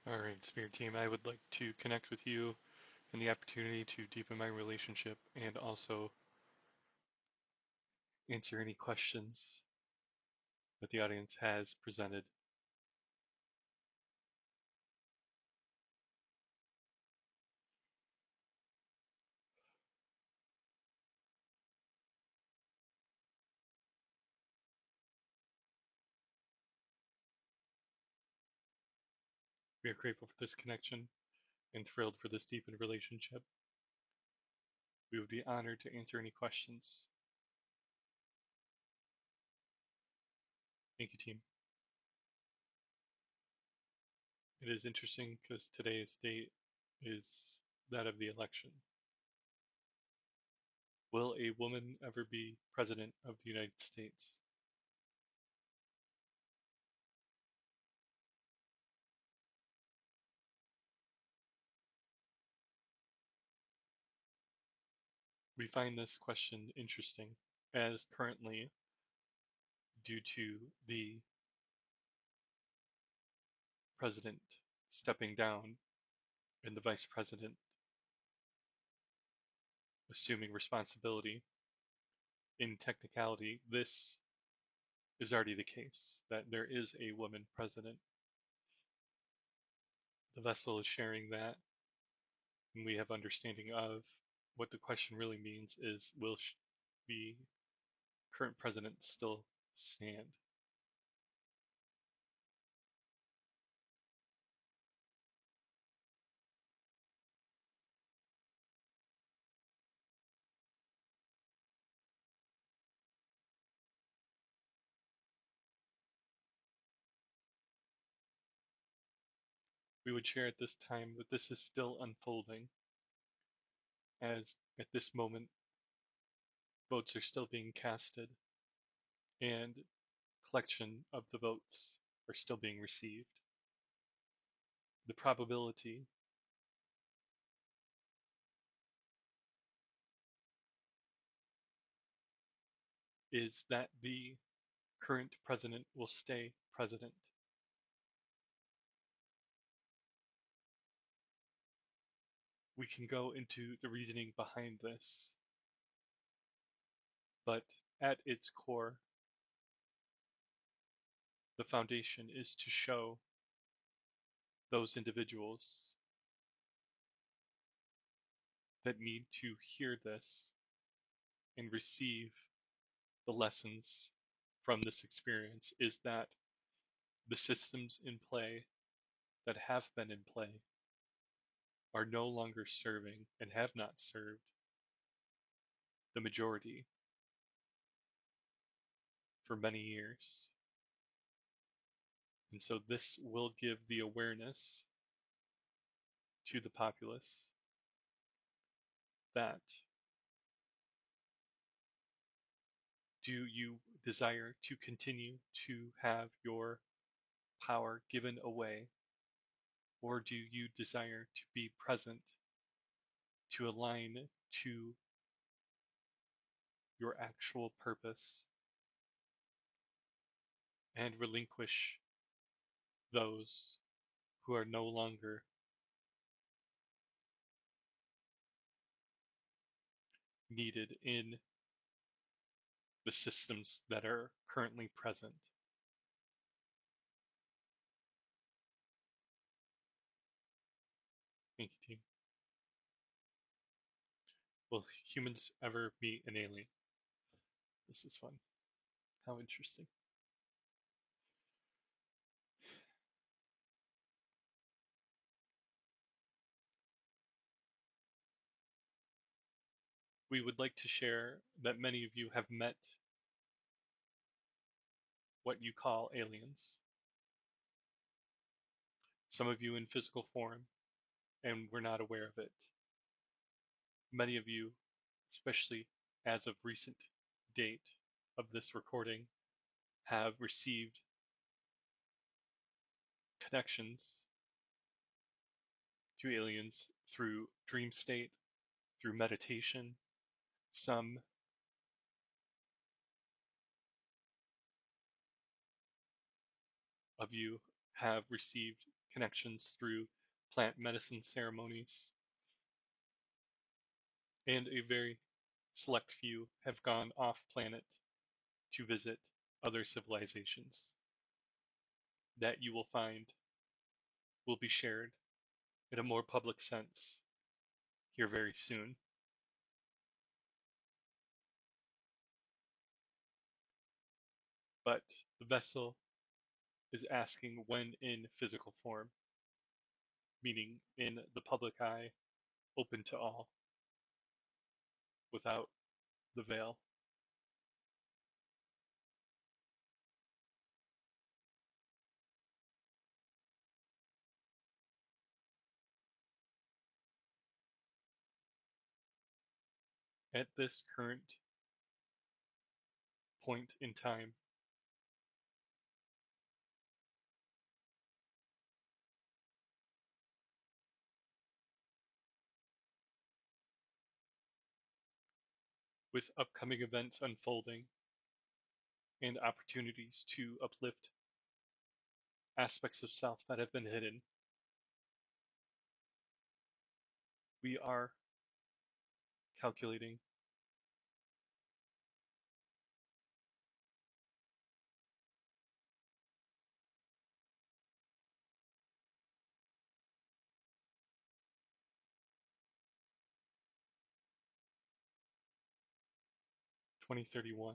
All right, Spirit Team, I would like to connect with you and the opportunity to deepen my relationship and also answer any questions that the audience has presented. We are grateful for this connection and thrilled for this deepened relationship. We would be honored to answer any questions. Thank you, team. It is interesting because today's date is that of the election. Will a woman ever be President of the United States? We find this question interesting as currently, due to the president stepping down and the vice president assuming responsibility, in technicality, this is already the case, that there is a woman president. The vessel is sharing that, and we have understanding of what the question really means is, will the current president still stand? We would share at this time that this is still unfolding, as at this moment votes are still being casted and collection of the votes are still being received. The probability is that the current president will stay president. We can go into the reasoning behind this, but at its core, the foundation is to show those individuals that need to hear this and receive the lessons from this experience is that the systems in play that have been in play are no longer serving and have not served the majority for many years. And so this will give the awareness to the populace that do you desire to continue to have your power given away, or do you desire to be present to align to your actual purpose and relinquish those who are no longer needed in the systems that are currently present? Thank you, team. Will humans ever meet an alien? This is fun. How interesting. We would like to share that many of you have met what you call aliens. Some of you in physical form, and we're not aware of it. Many of you, especially as of recent date of this recording, have received connections to aliens through dream state, through meditation. Some of you have received connections through plant medicine ceremonies, and a very select few have gone off planet to visit other civilizations that you will find will be shared in a more public sense here very soon. But the vessel is asking when in physical form, meaning in the public eye, open to all, without the veil. At this current point in time, with upcoming events unfolding and opportunities to uplift aspects of self that have been hidden, we are calculating (2031).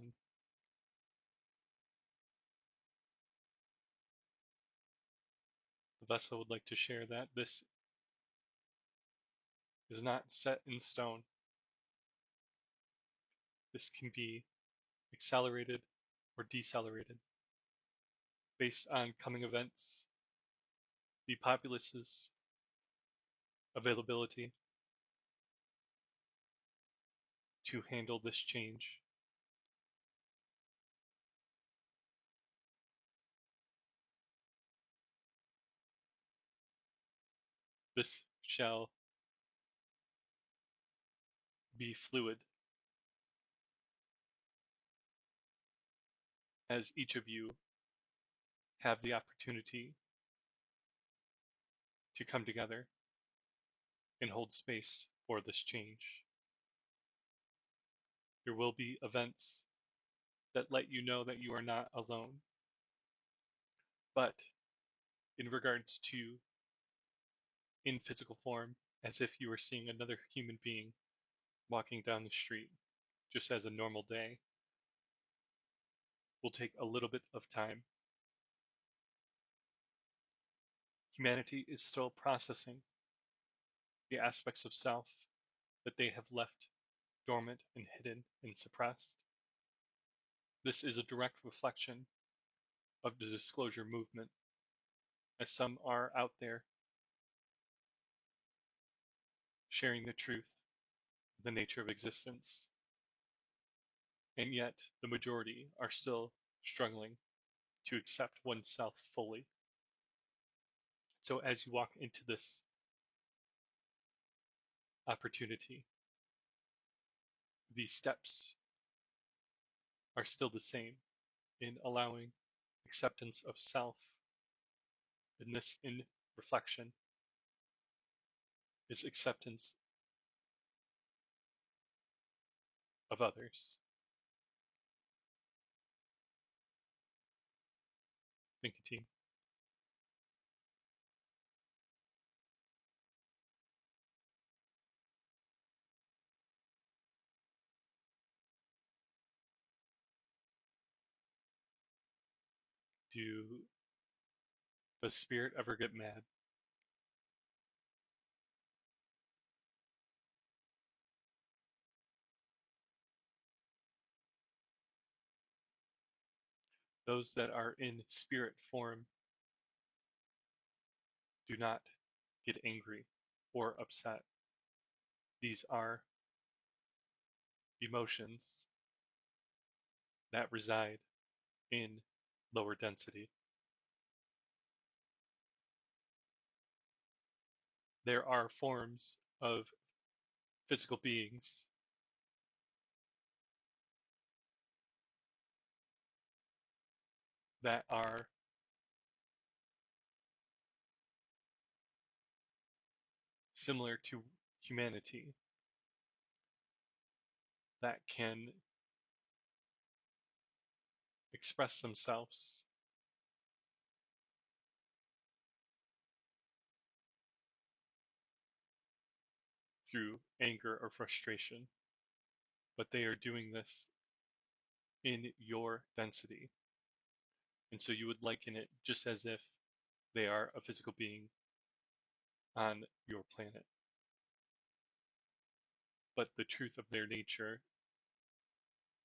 The vessel would like to share that this is not set in stone. This can be accelerated or decelerated based on coming events, the populace's availability to handle this change. This shall be fluid as each of you have the opportunity to come together and hold space for this change. There will be events that let you know that you are not alone. But in regards to in physical form, as if you were seeing another human being walking down the street, just as a normal day, will take a little bit of time. Humanity is still processing the aspects of self that they have left dormant and hidden and suppressed. This is a direct reflection of the disclosure movement, as some are out there sharing the truth, the nature of existence, and yet the majority are still struggling to accept oneself fully. So as you walk into this opportunity, the steps are still the same in allowing acceptance of self, and this in reflection is acceptance of others. Thank you, team. Does spirit ever get mad? Those that are in spirit form do not get angry or upset. These are emotions that reside in lower density. There are forms of physical beings that are similar to humanity that can express themselves through anger or frustration, but they are doing this in your density. And so you would liken it just as if they are a physical being on your planet. But the truth of their nature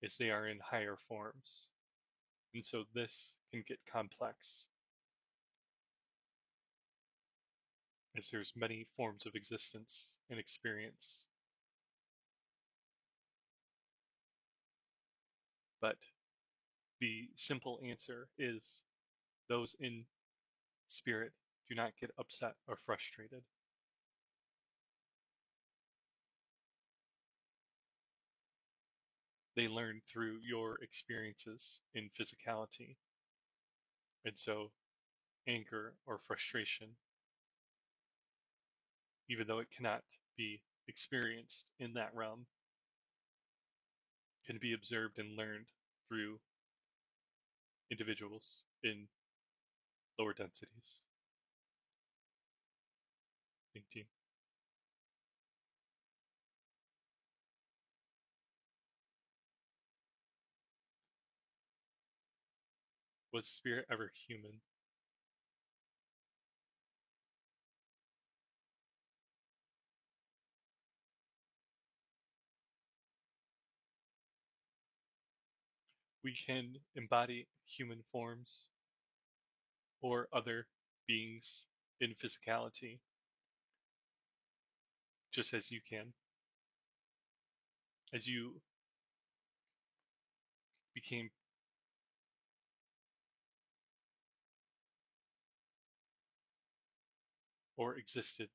is they are in higher forms. And so this can get complex as there's many forms of existence and experience. But the simple answer is those in spirit do not get upset or frustrated. They learn through your experiences in physicality. And so anger or frustration, even though it cannot be experienced in that realm, can be observed and learned through individuals in lower densities. Thank you. Was spirit ever human? We can embody human forms or other beings in physicality, just as you can. As you became or existed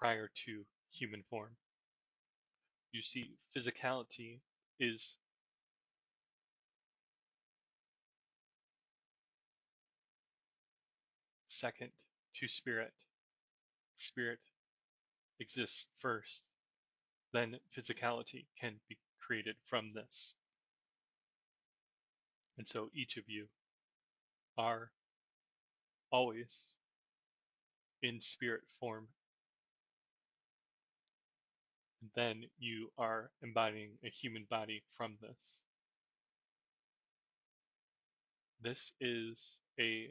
prior to human form. You see, physicality is second to spirit. Spirit exists first, then physicality can be created from this. And so each of you are always in spirit form. And then you are embodying a human body from this. This is a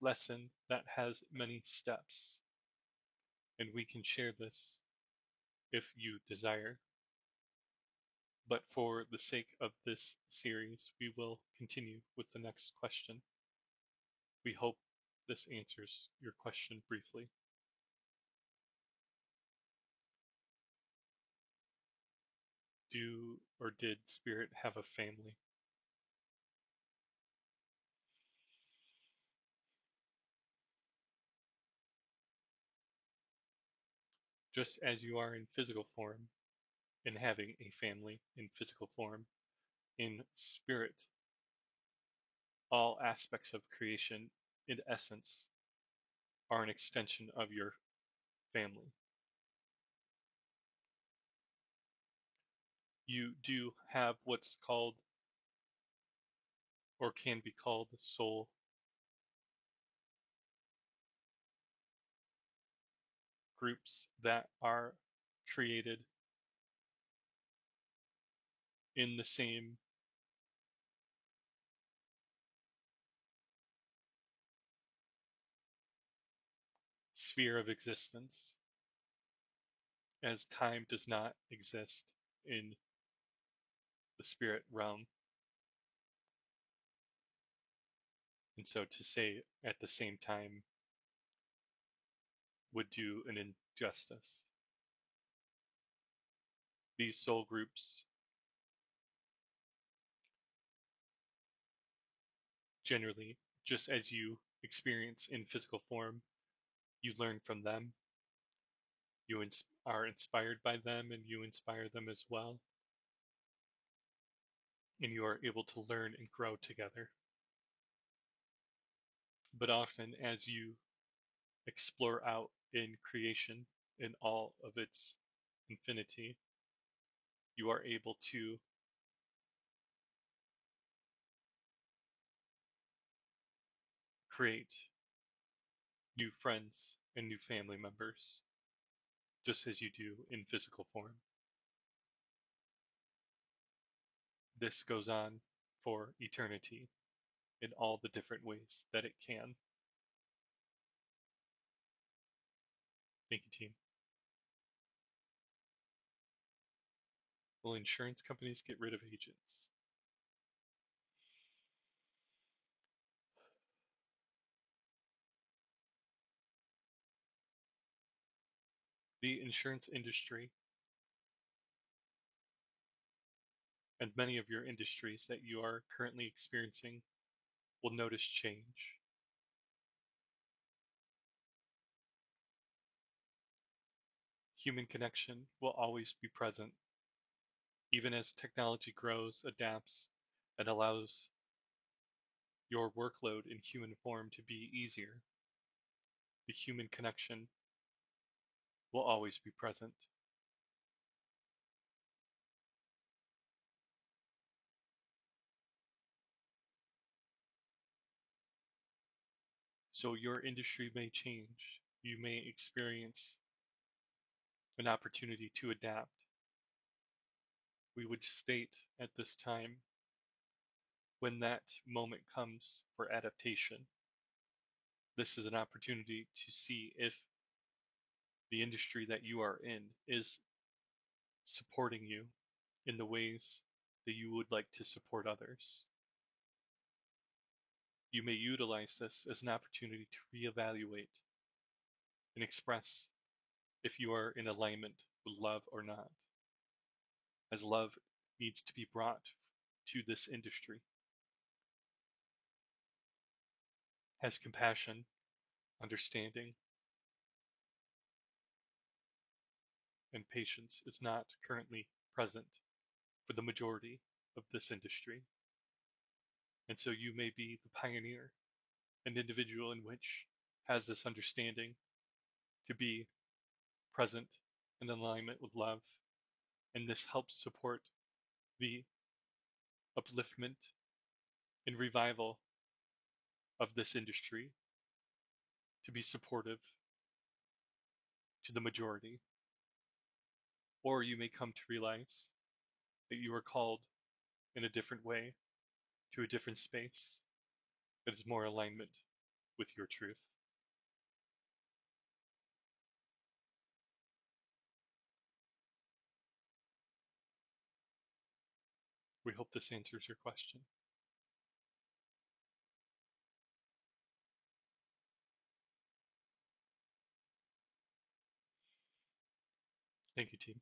lesson that has many steps, and we can share this if you desire. But for the sake of this series, we will continue with the next question. We hope this answers your question briefly. Do or did spirit have a family? Just as you are in physical form and having a family in physical form, in spirit, all aspects of creation, in essence, are an extension of your family. You do have what's called or can be called soul. Groups that are created in the same sphere of existence, as time does not exist in the spirit realm. And so to say at the same time would do an injustice. These soul groups generally, just as you experience in physical form, you learn from them. You are inspired by them and you inspire them as well. And you are able to learn and grow together. But often, as you explore out in creation in all of its infinity, you are able to create new friends and new family members, just as you do in physical form. This goes on for eternity in all the different ways that it can. Thank you, team. Will insurance companies get rid of agents? The insurance industry and many of your industries that you are currently experiencing will notice change. Human connection will always be present, even as technology grows, adapts, and allows your workload in human form to be easier. The human connection will always be present. So your industry may change. You may experience an opportunity to adapt. We would state at this time, when that moment comes for adaptation, this is an opportunity to see if the industry that you are in is supporting you in the ways that you would like to support others. You may utilize this as an opportunity to reevaluate and express if you are in alignment with love or not, as love needs to be brought to this industry. As compassion, understanding, and patience is not currently present for the majority of this industry. And so you may be the pioneer, an individual in which has this understanding to be present in alignment with love, and this helps support the upliftment and revival of this industry to be supportive to the majority. Or you may come to realize that you are called in a different way to a different space that is more alignment with your truth. We hope this answers your question. Thank you, team.